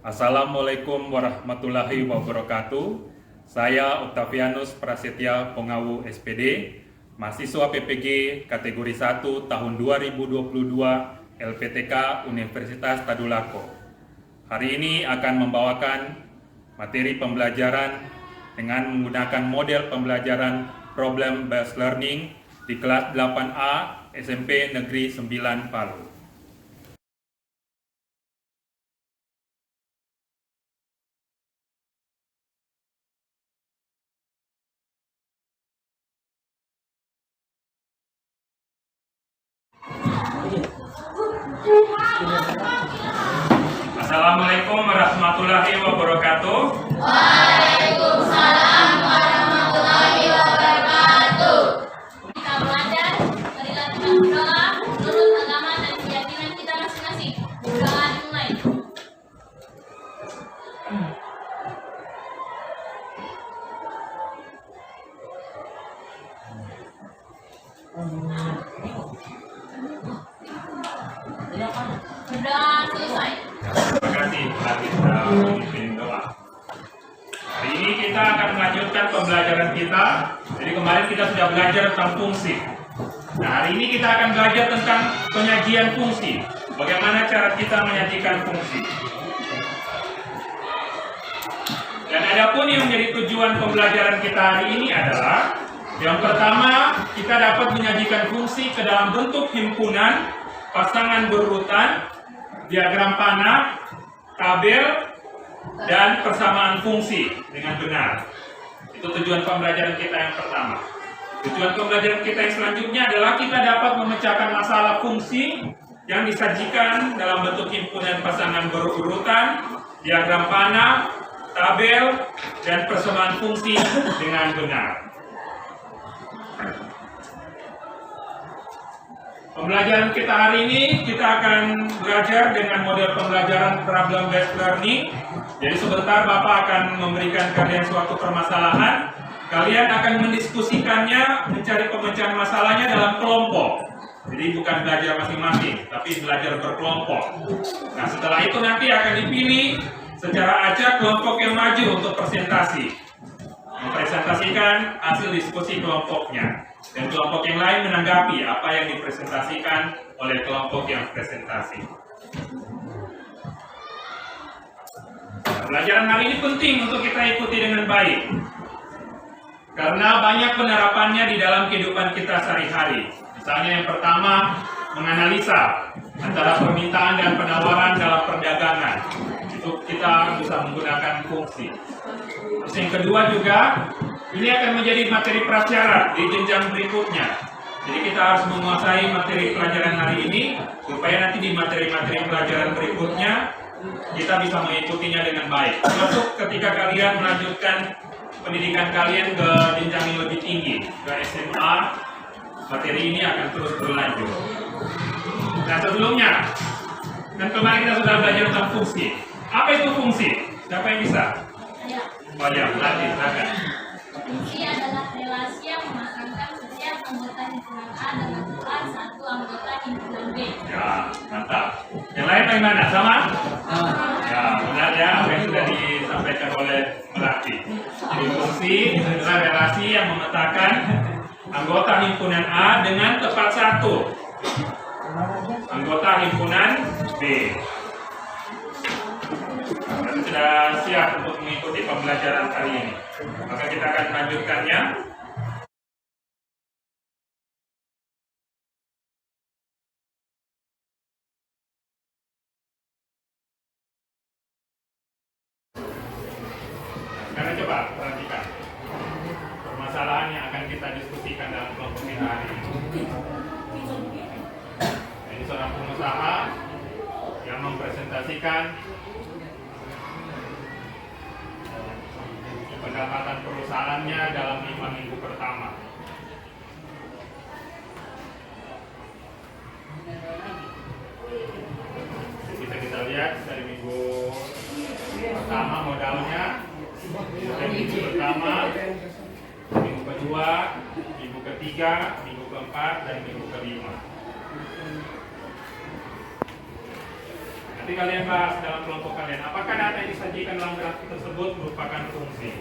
Assalamualaikum warahmatullahi wabarakatuh. Saya Octavianus Prasetya Pongawu SPD, mahasiswa PPG kategori 1 tahun 2022 LPTK Universitas Tadulako. Hari ini akan membawakan materi pembelajaran dengan menggunakan model pembelajaran Problem Based Learning di kelas 8A SMP Negeri 9 Palu. Assalamualaikum warahmatullahi wabarakatuh. Waalaikumsalam warahmatullahi wabarakatuh. Kita belajar perilaku dan berdoa menurut agama dan keyakinan kita masing-masing. Berdoa dimulai. Berdoa selesai. Terima kasih pelatih sudah memimpin doa. Hari ini kita akan melanjutkan pembelajaran kita. Jadi kemarin kita sudah belajar tentang fungsi. Nah, hari ini kita akan belajar tentang penyajian fungsi. Bagaimana cara kita menyajikan fungsi. Dan adapun yang menjadi tujuan pembelajaran kita hari ini adalah yang pertama, kita dapat menyajikan fungsi ke dalam bentuk himpunan, pasangan berurutan, diagram panah, tabel, dan persamaan fungsi dengan benar. Itu tujuan pembelajaran kita yang pertama. Tujuan pembelajaran kita yang selanjutnya adalah kita dapat memecahkan masalah fungsi yang disajikan dalam bentuk himpunan pasangan berurutan, diagram panah, tabel, dan persamaan fungsi dengan benar. Pembelajaran kita hari ini, kita akan belajar dengan model pembelajaran Problem Based Learning. Jadi sebentar Bapak akan memberikan kalian suatu permasalahan. Kalian akan mendiskusikannya, mencari pemecahan masalahnya dalam kelompok. Jadi bukan belajar masing-masing, tapi belajar berkelompok. Nah, setelah itu nanti akan dipilih secara acak kelompok yang maju untuk presentasi. Mempresentasikan hasil diskusi kelompoknya. Dan kelompok yang lain menanggapi apa yang dipresentasikan oleh kelompok yang presentasi. Pelajaran hari ini penting untuk kita ikuti dengan baik. Karena banyak penerapannya di dalam kehidupan kita sehari-hari. Misalnya yang pertama, menganalisa antara permintaan dan penawaran dalam perdagangan. Itu kita bisa menggunakan fungsi. Terus yang kedua juga, ini akan menjadi materi prasyarat di jenjang berikutnya. Jadi kita harus menguasai materi pelajaran hari ini, supaya nanti di materi-materi pelajaran berikutnya, kita bisa mengikutinya dengan baik. Termasuk ketika kalian melanjutkan pendidikan kalian ke jenjang yang lebih tinggi, ke SMA, materi ini akan terus berlanjut. Nah sebelumnya, dan kemarin kita sudah belajar tentang fungsi. Apa itu fungsi? Siapa yang bisa? Oh ya, pelatih, silakan. Fungsi adalah relasi yang memasangkan setiap anggota himpunan A dengan pula satu anggota himpunan B. Ya, mantap. Yang lain bagaimana? Sama? Ya, benar ya, apa yang sudah disampaikan oleh pelatih. Jadi fungsi adalah relasi yang memetakan anggota himpunan A dengan tepat satu anggota himpunan B. Dan sudah siap untuk mengikuti pembelajaran kali ini. Maka kita akan melanjutkannya. Sekarang coba perhatikan permasalahan yang akan kita diskusikan dalam kelompok kita hari ini. Ini seorang pengusaha yang mempresentasikan pendapatan perusahaannya dalam 5 minggu pertama. Bisa kita lihat dari minggu pertama modalnya, dari minggu pertama, minggu kedua, minggu ketiga, minggu keempat, dan minggu kelima. Nanti kalian bahas dalam kelompok kalian, apakah data yang disajikan dalam grafik tersebut merupakan fungsi?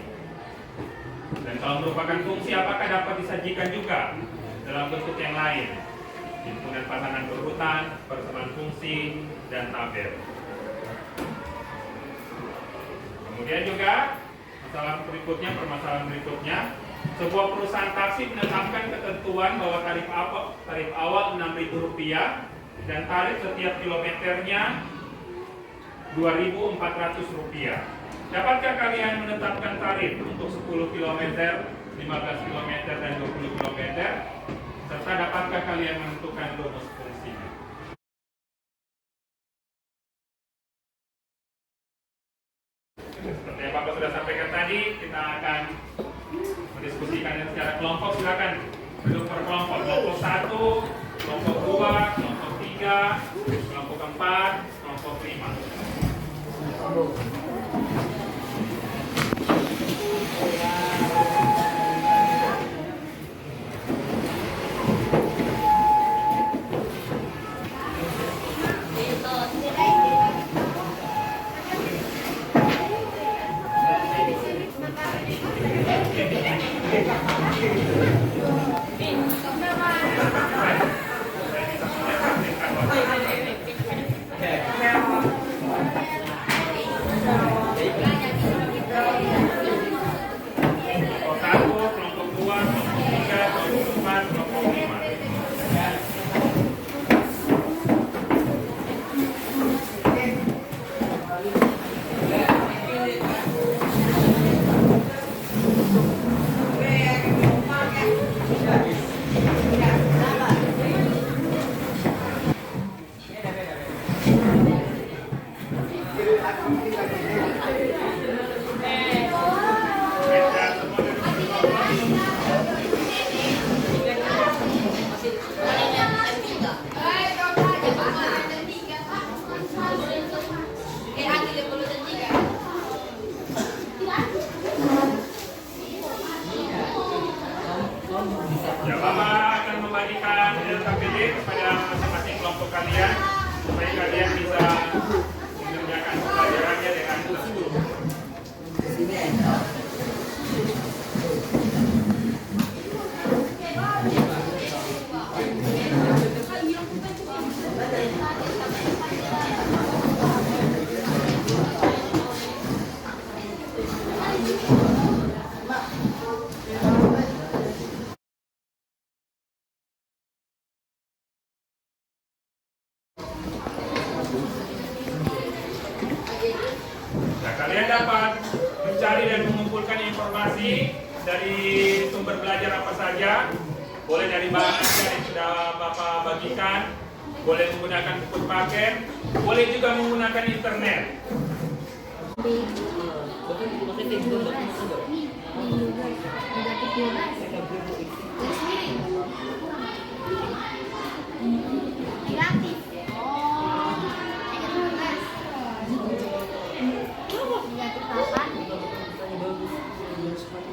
Dan kalau merupakan fungsi, apakah dapat disajikan juga dalam bentuk yang lain? Himpunan pasangan berurutan, persamaan fungsi, dan tabel. Kemudian juga permasalahan berikutnya, sebuah perusahaan taksi menetapkan ketentuan bahwa tarif awal Rp6.000 dan tarif setiap kilometernya Rp2.400. Dapatkah kalian menetapkan tarif untuk 10 km, 15 km, dan 20 km? Serta dapatkah kalian menentukan rumus fungsinya? Seperti yang Bapak sudah sampaikan tadi, kita akan mendiskusikannya secara kelompok. Silakan duduk per kelompok. Kelompok 1, kelompok 2, kelompok 3, kelompok 4, kelompok 5. Ya, Bapak akan membagikan LKPD kepada masing-masing kelompok kalian supaya kalian bisa mengerjakan pelajarannya dengan terstruktur. Nah, kalian dapat mencari dan mengumpulkan informasi dari sumber belajar apa saja. Boleh dari bahan ajar yang sudah Bapak bagikan, boleh menggunakan buku paket, boleh juga menggunakan internet.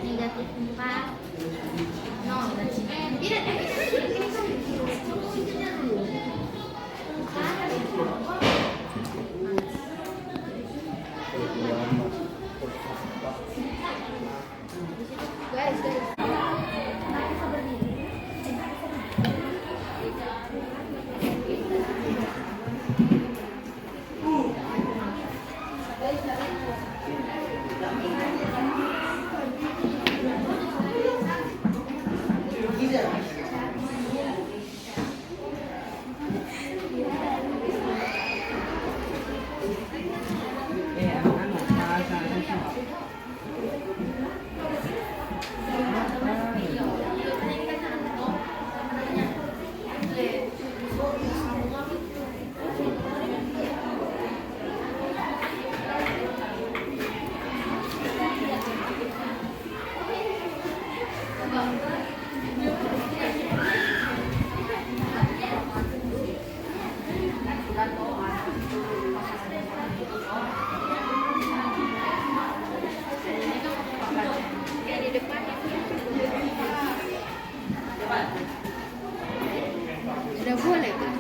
Negatif 4. No, Sudah boleh kan?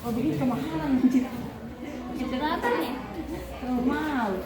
Oh, begitu kemahalan anjir. Berapa nih? Oh, mahal.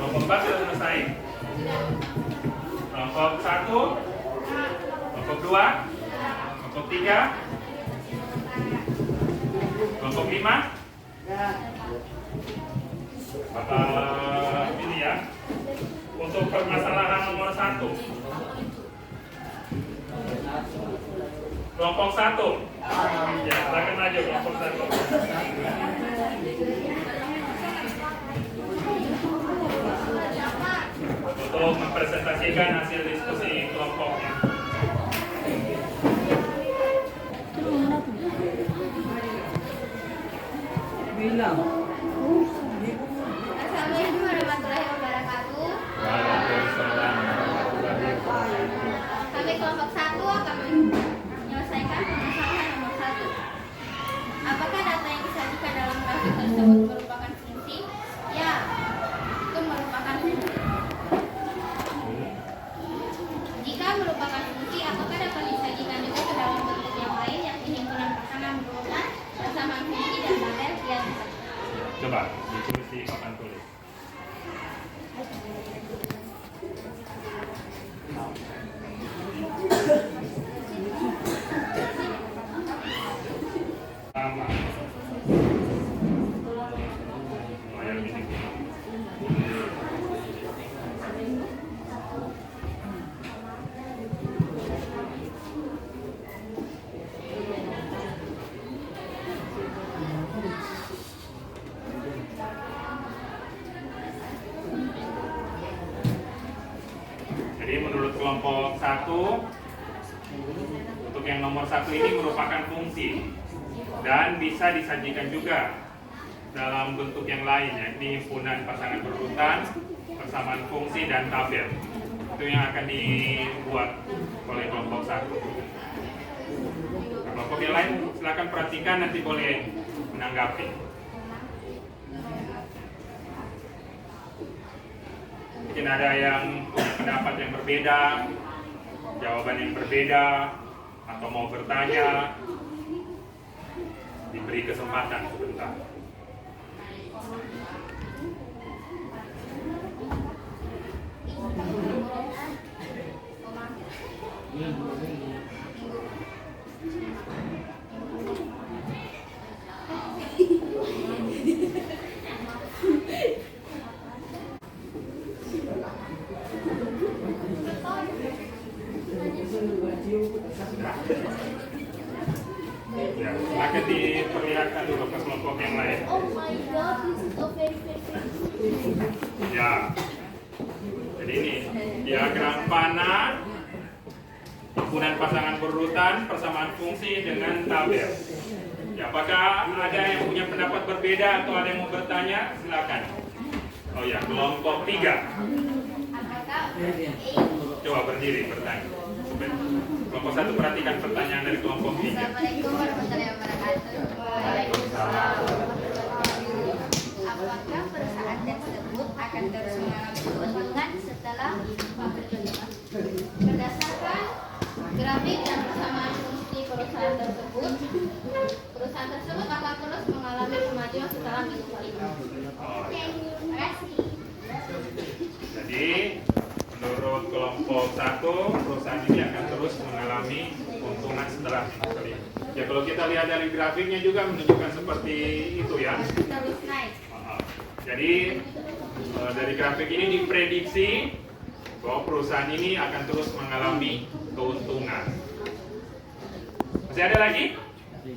Kelompok 4 sudah selesai. Kelompok 1, kelompok 2, kelompok 3, kelompok 5. Bapak pilih ya. Untuk permasalahan nomor 1. Kelompok 1. Ya, silakan maju kelompok 1. Saksikan hasil diskusi kelompoknya. Assalamualaikum warahmatullahi wabarakatuh. Waalaikumsalam warahmatullahi wabarakatuh. Kami kelompok 1 akan menyelesaikan permasalahan nomor 1. Apakah data yang disajikan dalam grafik tersebut merupakan fungsi? Ya, itu merupakan fungsi. Jika merupakan fungsi, apakah dapat disajikan juga ke dalam bentuk yang lain, yakni himpunan pasangan berurutan, persamaan fungsi dan tabel yang Coba ditulis di papan tulis. Sama. Oh, yang ini. Jadi menurut kelompok 1, untuk yang nomor 1 ini merupakan fungsi dan bisa disajikan juga dalam bentuk yang lain, yakni himpunan pasangan berurutan, persamaan fungsi dan tabel. Itu yang akan dibuat oleh kelompok 1. Kelompok yang lain silakan perhatikan, nanti boleh menanggapi. Mungkin ada yang punya pendapat yang berbeda, jawaban yang berbeda, atau mau bertanya, diberi kesempatan sebentar. Ya, akan diperlihatkan dulu ke kelompok yang lain. Oh my god, this is so very. Ya, jadi ini diagram panah, himpunan pasangan berurutan, persamaan fungsi dengan tabel. Ya, apakah ada yang punya pendapat berbeda atau ada yang mau bertanya? Silakan. Oh ya, kelompok 3. Apakah Coba berdiri bertanya. Kelompok 1 perhatikan pertanyaan dari kelompok 3. Assalamualaikum warahmatullahi wabarakatuh. Waalaikumsalam. Apakah perusahaan tersebut akan terus mengalami keuntungan setelah berdasarkan grafik dan persamaan fungsi perusahaan tersebut akan terus mengalami kemajuan setelah minggu kelima. Terima kasih. Jadi menurut kelompok 1, perusahaan ini akan terus mengalami keuntungan setelah minggu kelima. Ya, kalau kita lihat dari grafiknya juga menunjukkan seperti itu ya. Terus naik. Jadi dari grafik ini diprediksi bahwa perusahaan ini akan terus mengalami keuntungan. Masih ada lagi?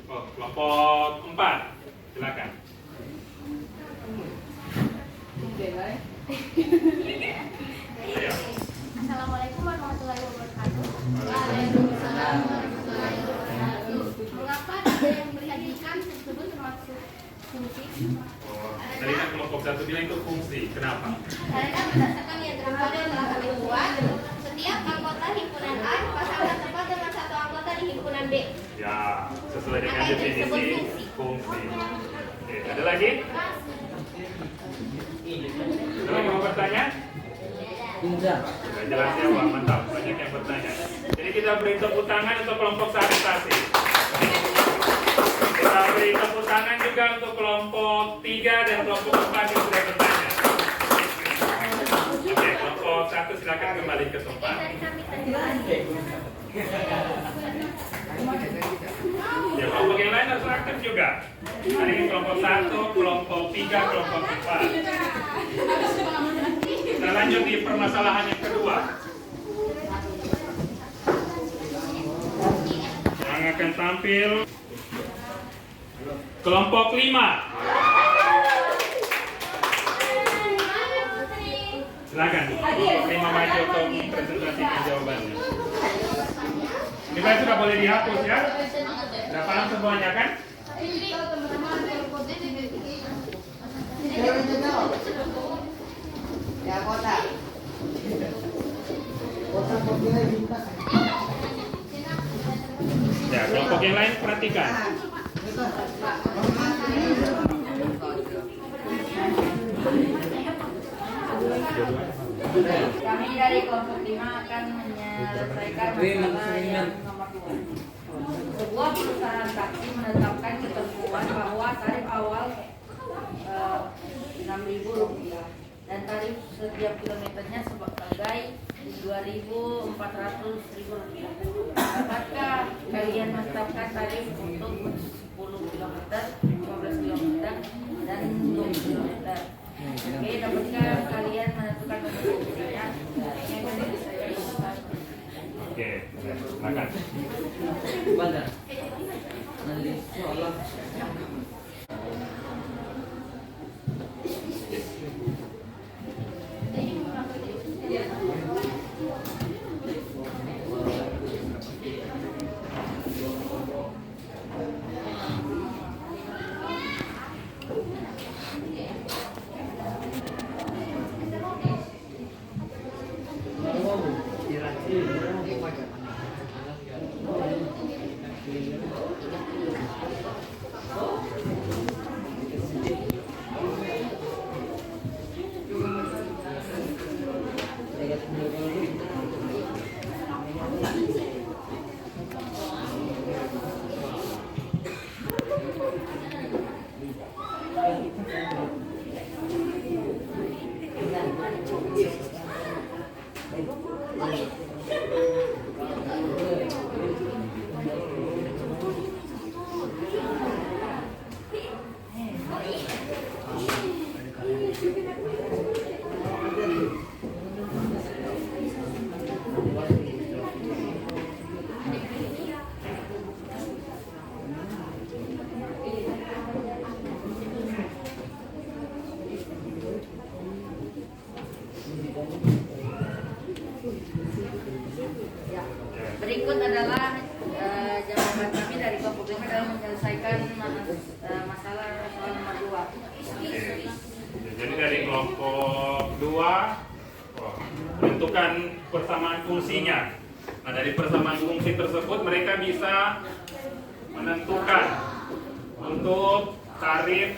Oh, kelompok 4, silakan. Ayo. Assalamualaikum warahmatullahi wabarakatuh. Waalaikumsalam warahmatullahi wabarakatuh. Mengapa data yang disajikan tersebut termasuk fungsi? Tadi kan kelompok 1 bilang itu fungsi. Kenapa? Karena berdasarkan diagram model yang telah kami buat, setiap anggota himpunan A pasangan tepat dengan satu anggota di himpunan B. Ya, sesuai dengan Maka itu disebut definisi fungsi. Oke, ada lagi? Ada lagi mau bertanya? Sudah jelas ya, Wah, mantap. Banyak yang bertanya. Jadi kita beri tepuk tangan untuk kelompok sanitasi. Kita beri tepuk tangan juga untuk kelompok 3 dan kelompok 4 yang sudah bertanya. Oke, kelompok 1 silakan kembali ke tempat. Ya, kelompok yang lain harus aktif juga. Hari ini kelompok 1, kelompok 3, kelompok 4. Kita lanjut di permasalahan yang kedua. Yang akan tampil kelompok 5. Silakan. Terima kasih untuk presentasikan jawabannya. Nilai sudah boleh dihapus ya. Sudah paham semuanya kan? Ya kota. Ya, kelompok yang lain perhatikan. Kami dari kelompok 5 akan menyelesaikan masalah yang nomor 2. Sebuah perusahaan taksi menetapkan ketentuan bahwa tarif awal Rp6.000 dan tarif setiap kilometernya sebagai Rp2.400.000. Dapatkah kalian menetapkan tarif untuk 10 km, 15 km, dan 20 km? Oke, dapatkah kalian menentukan bentuknya? Oke, silakan. Berikut adalah jawaban kami dari kelompok 5 dalam menyelesaikan masalah soal nomor 2. Oke. Jadi dari kelompok 2 menentukan persamaan fungsinya. Nah, dari persamaan fungsi tersebut mereka bisa menentukan untuk tarif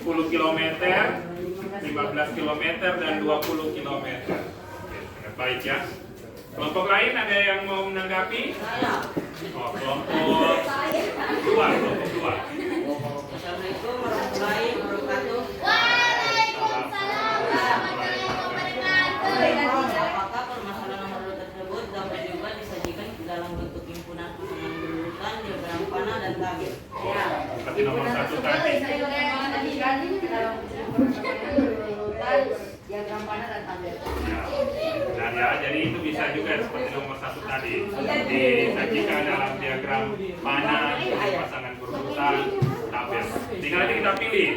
10 km, 15 km, dan 20 km. Oke, baik ya. Kelompok lain ada yang mau menanggapi? Oh, kelompok 2. Assalamualaikum warahmatullahi wabarakatuh. Waalaikumsalam warahmatullahi wabarakatuh. Apakah permasalahan nomor 2 tersebut dapat juga disajikan dalam bentuk himpunan pasangan berurutan, diagram panah, dan tabel? Ya. Seperti nomor 1 tadi. Saya sajikan dalam himpunan pasangan berurutan, diagram panah, dan tabel. Nah ya, jadi itu bisa juga seperti nomor 1 tadi, disajikan dalam diagram panah, pasangan berurutan, tabel. Tinggal nanti kita pilih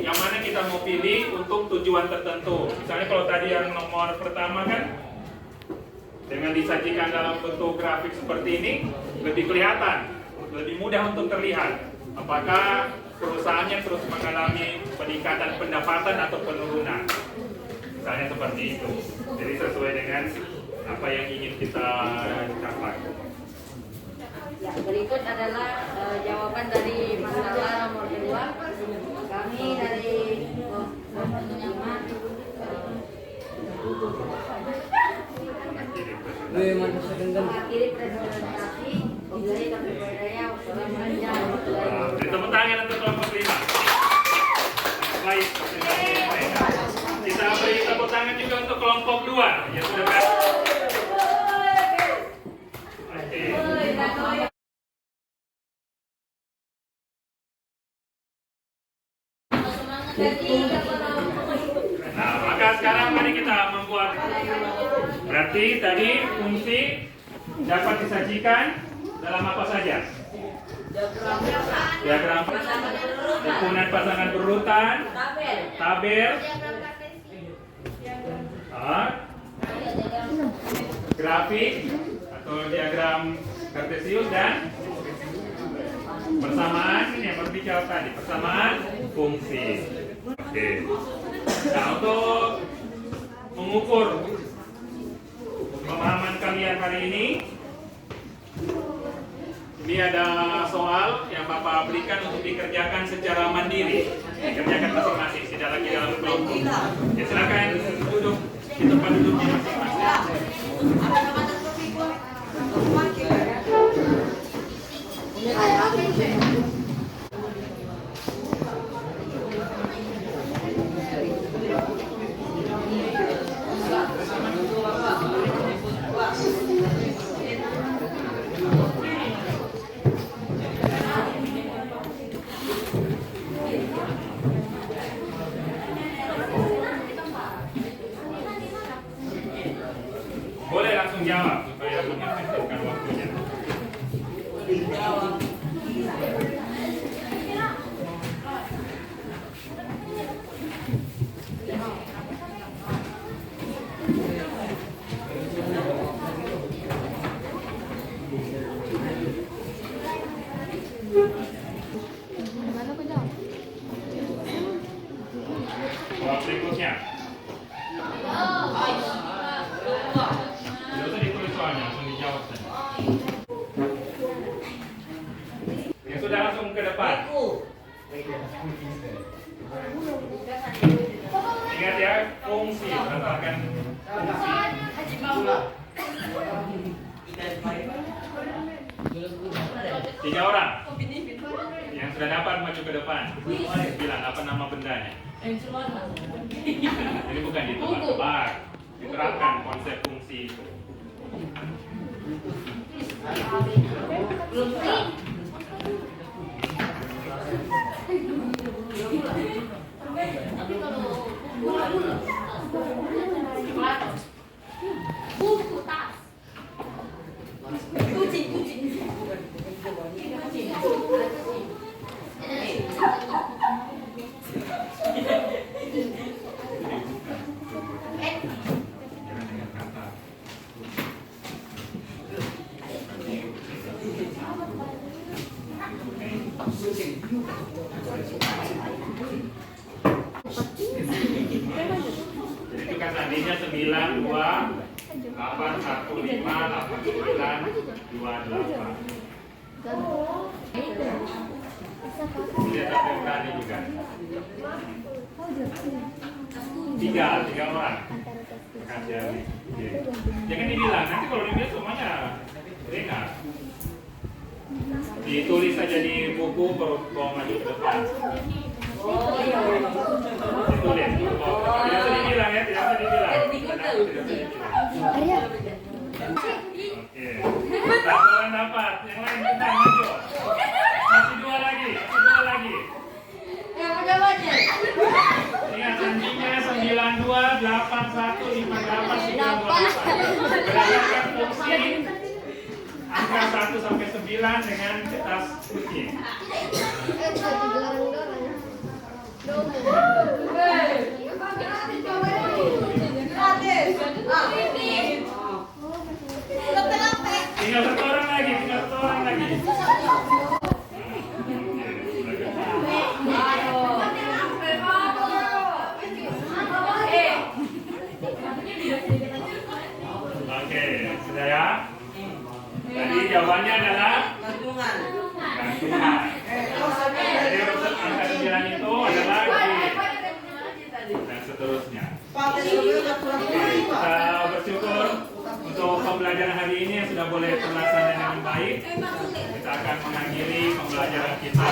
yang mana kita mau pilih untuk tujuan tertentu. Misalnya kalau tadi yang nomor pertama kan dengan disajikan dalam bentuk grafik seperti ini lebih kelihatan, lebih mudah untuk terlihat apakah perusahaannya terus mengalami peningkatan pendapatan atau penurunan. Misalnya seperti itu. Jadi sesuai dengan apa yang ingin kita capai. Ya, berikut adalah jawaban dari masalah nomor 2. Kami dari kelompok 5 mengakhiri presentasi. Dari kami berdaya. Wassalamualaikum warahmatullahi wabarakatuh. Beri tepuk tangan untuk kelompok 5. Baik, kita beri tepuk tangan juga untuk kelompok 2 yang sudah berhasil. Oke. Nah, maka sekarang mari kita membuat. Berarti tadi fungsi dapat disajikan dalam apa saja? Diagram himpunan pasangan berurutan, tabel, diagram kartesius, grafik atau diagram kartesius dan persamaan. Ini yang baru bicara tadi, persamaan fungsi. Oke. Nah, untuk mengukur pemahaman kalian hari ini ada soal yang Bapak berikan untuk dikerjakan secara mandiri, dikerjakan masing-masing, tidak lagi dalam kelompok. Ya, silakan duduk di tempat duduknya masing-masing. Boleh langsung jawab supaya mengefektifkan waktunya. Soal berikutnya. Tidak usah ditulis soalnya, langsung dijawab saja. Yang sudah langsung ke depan. Ingat ya, fungsi berdasarkan fungsi. 3 orang yang sudah dapat maju ke depan. Bilang apa nama bendanya. Jadi bukan ditebak-tebak, diterapkan konsep fungsi itu. buku tas, Jadi itu kan tadinya 9, 2, 8, 1, 5, 8, 9, 2, 8. Lihat apa yang tadi juga. 3 orang. Kasih Ali. Jangan dibilang, nanti kalau dibilang semuanya ringan. Ditulis saja di buku bawa maju ke depan. Ditulis. Tidak usah dibilang ya, tidak usah dibilang. Oke. Satu orang dapat, yang lain kita maju. Masih 2 lagi, masih 2 lagi. Ingat anjingnya 92, 81, 58, 98. Berdasarkan fungsi angka 1 sampai 9 dengan kertas putih. Tinggal 1 orang lagi, tinggal 1 orang lagi. Oke, sudah ya? Tadi jawabannya adalah gantungan. Jadi angka 9 itu adalah dan seterusnya. Kita bersyukur untuk pembelajaran hari ini yang sudah boleh terlaksana dengan baik. Kita akan mengakhiri pembelajaran kita.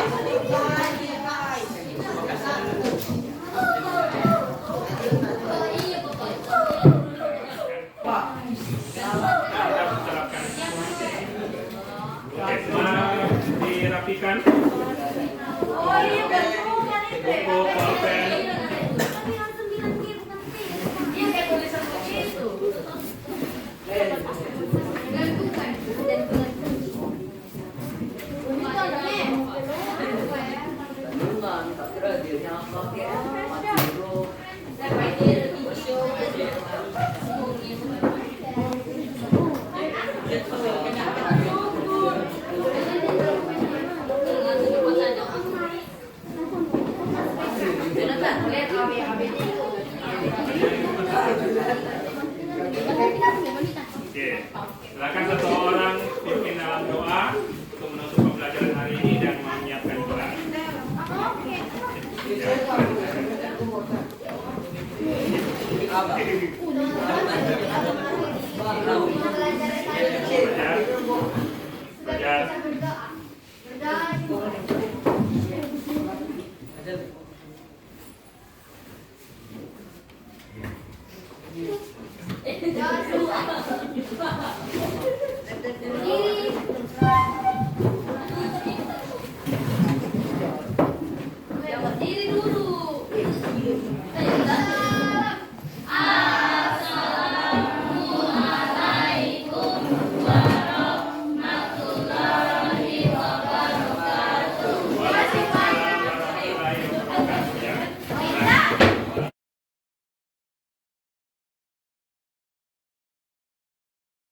Oke, semua dirapikan. Buku, pulpen. Oke, silakan satu orang pimpin dalam doa untuk menutup pembelajaran hari ini dan menyiapkan gelar. Belajar.